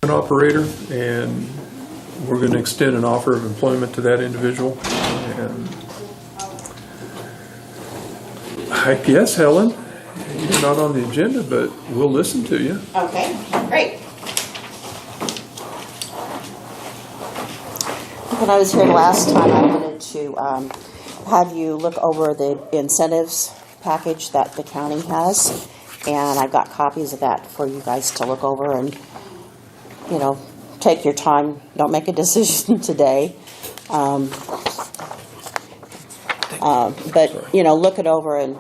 an operator, and we're going to extend an offer of employment to that individual. And I guess, Helen, you're not on the agenda, but we'll listen to you. Okay, great. When I was here last time, I wanted to have you look over the incentives package that the county has, and I've got copies of that for you guys to look over and, you know, take your time. Don't make a decision today. But, you know, look it over, and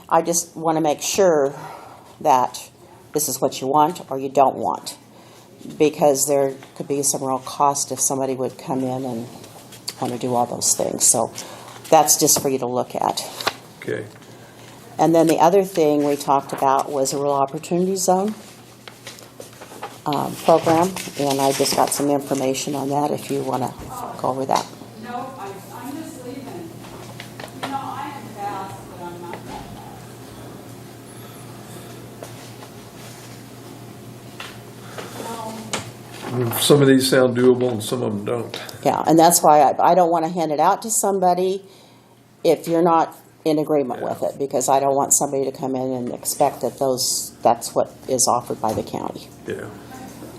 I just want to make sure that this is what you want or you don't want, because there could be some real cost if somebody would come in and want to do all those things. So that's just for you to look at. Okay. And then the other thing we talked about was a Rural Opportunity Zone program, and I just got some information on that if you want to go over that. No, I'm just leaving. You know, I am fast, but I'm not that fast. Some of these sound doable and some of them don't. Yeah, and that's why I don't want to hand it out to somebody if you're not in agreement with it, because I don't want somebody to come in and expect that that's what is offered by the county. Yeah.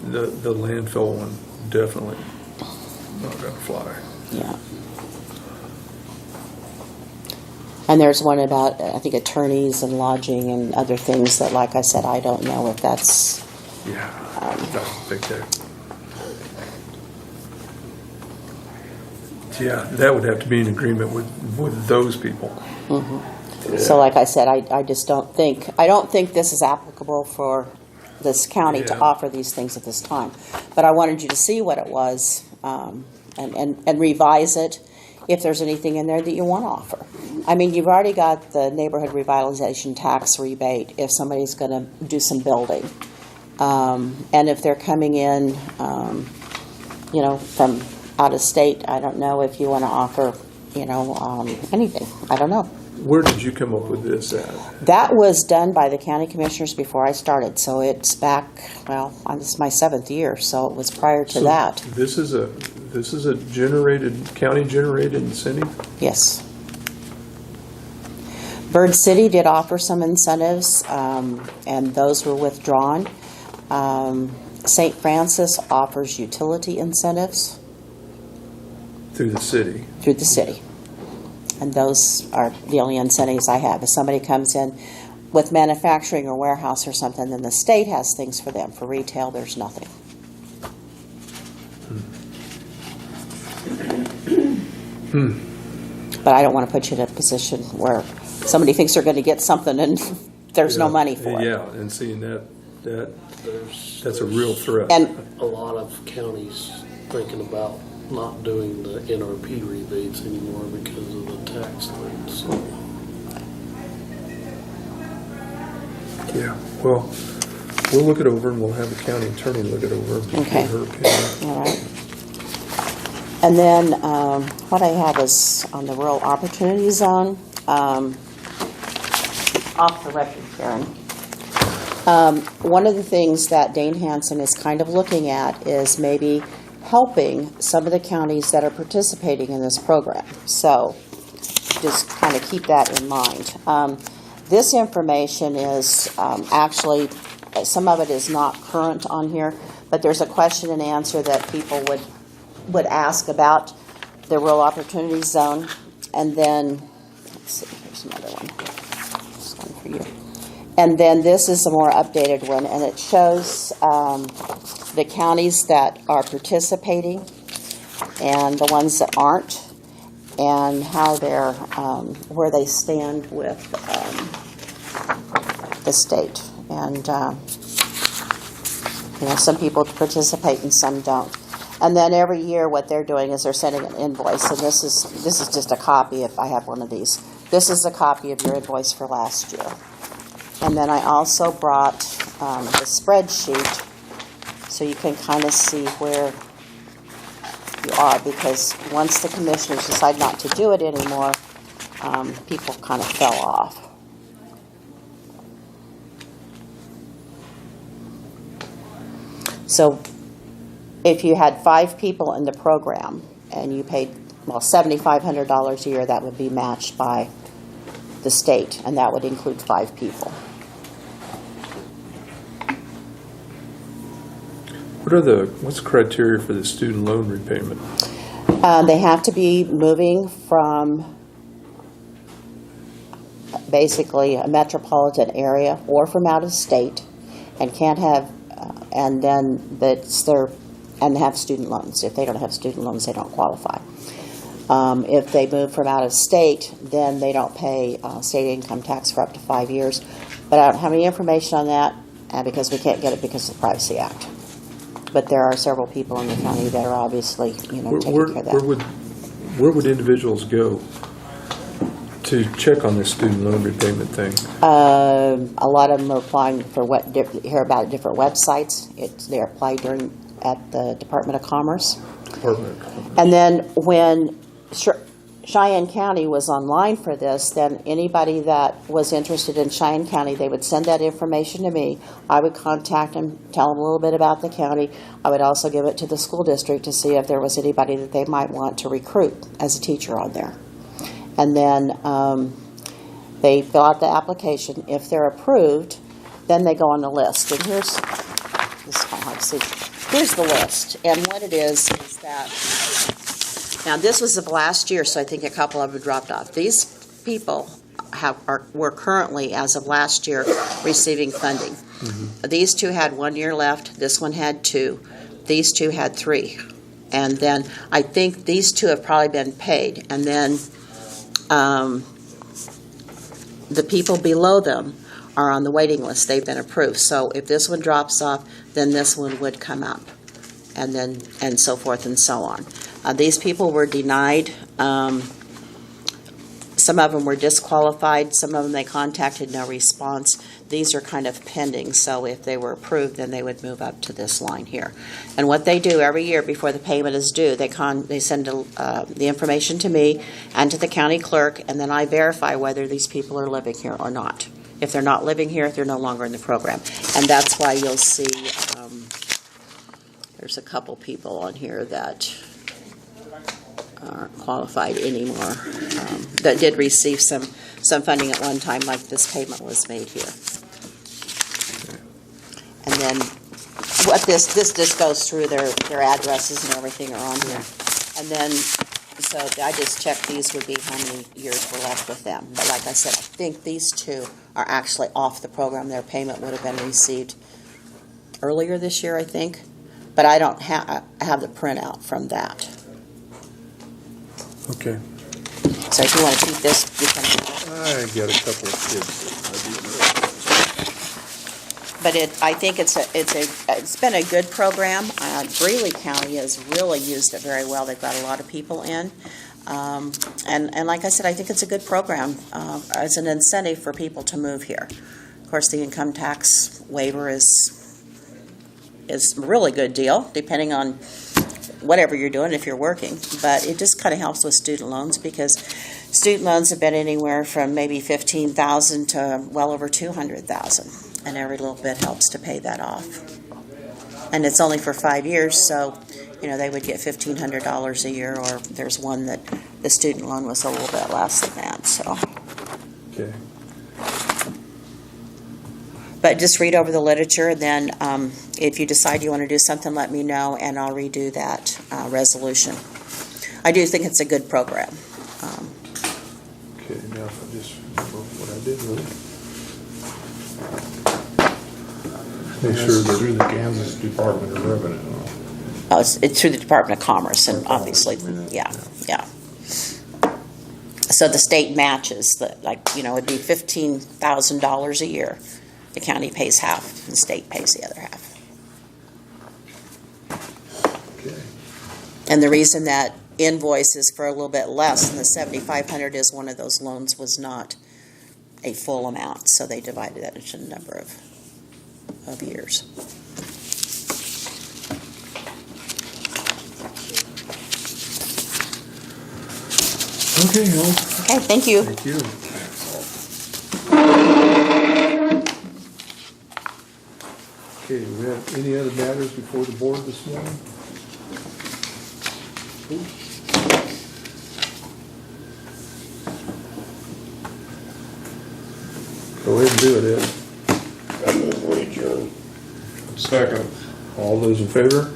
The landfill one, definitely not going to fly. Yeah. And there's one about, I think, attorneys and lodging and other things that, like I said, I don't know if that's... Yeah, I think that. Yeah, that would have to be in agreement with those people. Mm-hmm. Yeah. So like I said, I just don't think this is applicable for this county to offer these things at this time. But I wanted you to see what it was and revise it if there's anything in there that you want to offer. I mean, you've already got the neighborhood revitalization tax rebate if somebody's going to do some building. And if they're coming in, you know, from out of state, I don't know if you want to offer, you know, anything. I don't know. Where did you come up with this at? That was done by the county commissioners before I started, so it's back, well, this is my 7th year, so it was prior to that. This is a county generated incentive? Yes. Bird City did offer some incentives, and those were withdrawn. St. Francis offers utility incentives. Through the city? Through the city. And those are the only incentives I have. If somebody comes in with manufacturing or warehouse or something, then the state has things for them. For retail, there's nothing. But I don't want to put you in a position where somebody thinks they're going to get something and there's no money for it. Yeah, and seeing that's a real threat. And A lot of counties thinking about not doing the NRP rebates anymore because of the tax thing, so. Yeah, well, we'll look it over and we'll have the county attorney look it over and Okay. give her opinion. all right. And then what I have is on the Rural Opportunity Zone, off the record, Karen. One of the things that Dane Hansen is kind of looking at is maybe helping some of the counties that are participating in this program. So just kind of keep that in mind. This information is actually, some of it is not current on here, but there's a question and answer that people would ask about the Rural Opportunity Zone. And then, let's see, here's another one. This one for you. And then this is a more updated one, and it shows the counties that are participating and the ones that aren't, and how they're, where they stand with the state. And, you know, some people participate and some don't. And then every year what they're doing is they're sending an invoice, and this is just a copy if I have one of these. This is a copy of your invoice for last year. And then I also brought the spreadsheet so you can kind of see where you are, because once the commissioners decide not to do it anymore, people kind of fell off. So if you had 5 people in the program and you paid, well, $7,500 a year, that would be matched by the state, and that would include 5 people. What's the criteria for the student loan repayment? They have to be moving from basically a metropolitan area or from out of state, and can't have, and then that's their, and have student loans. If they don't have student loans, they don't qualify. If they move from out of state, then they don't pay state income tax for up to 5 years. But I don't have any information on that, because we can't get it because of the Privacy Act. But there are several people in the county that are obviously, taking care of that. Where would individuals go to check on this student loan repayment thing? A lot of them are applying for hear about it, different websites. They're applied at the Department of Commerce. And then when Cheyenne County was online for this, then anybody that was interested in Cheyenne County, they would send that information to me. I would contact them, tell them a little bit about the county. I would also give it to the school district to see if there was anybody that they might want to recruit as a teacher on there. And then they fill out the application. If they're approved, then they go on the list. And this is kind of hard to see. Here's the list. And what it is that, now this was of last year, so I think a couple of them dropped off. These people were currently, as of last year, receiving funding. Mm-hmm. These 2 had 1 year left. This one had 2. These 2 had 3. And then I think these 2 have probably been paid. And then the people below them are on the waiting list. They've been approved. So if this one drops off, then this one would come up, and so forth and so on. These people were denied. Some of them were disqualified. Some of them they contacted, no response. These are kind of pending, so if they were approved, then they would move up to this line here. And what they do every year before the payment is due, they send the information to me and to the county clerk, and then I verify whether these people are living here or not. If they're not living here, they're no longer in the program. And that's why you'll see there's a couple people on here that aren't qualified anymore, that did receive some funding at one time, like this payment was made here. And then what this just goes through their addresses and everything are on here. And then, so I just checked these would be how many years were left with them. But like I said, I think these 2 are actually off the program. Their payment would have been received earlier this year, I think. But I don't have the printout from that. Okay. So if you want to keep this, you can. I got a couple of kids. But I think it's been a good program. Greeley County has really used it very well. They've got a lot of people in, and like I said, I think it's a good program as an incentive for people to move here. Of course, the income tax waiver is a really good deal, depending on whatever you're doing if you're working. But it just kind of helps with student loans, because student loans have been anywhere from maybe $15,000 to well over $200,000, and every little bit helps to pay that off. And it's only for 5 years, so they would get $1,500 a year, or there's one that the student loan was a little bit less than that. So, Okay. but just read over the literature, and then if you decide you want to do something, let me know, and I'll redo that resolution. I do think it's a good program. Okay, now if I just remember what I did with it. Make sure that Through the Kansas Department of Revenue. Oh, it's through the Department of Commerce, and obviously, yeah. So the state matches, it'd be $15,000 a year. The county pays half, and the state pays the other half. Okay. And the reason that invoice is for a little bit less than the $7,500 is one of those loans was not a full amount, so they divided that into a number of years. Okay, well, Okay, thank you. thank you. Okay, do we have any other matters before the board this morning? Go ahead and do it, Ed. I move we adjourn. Second. All those in favor?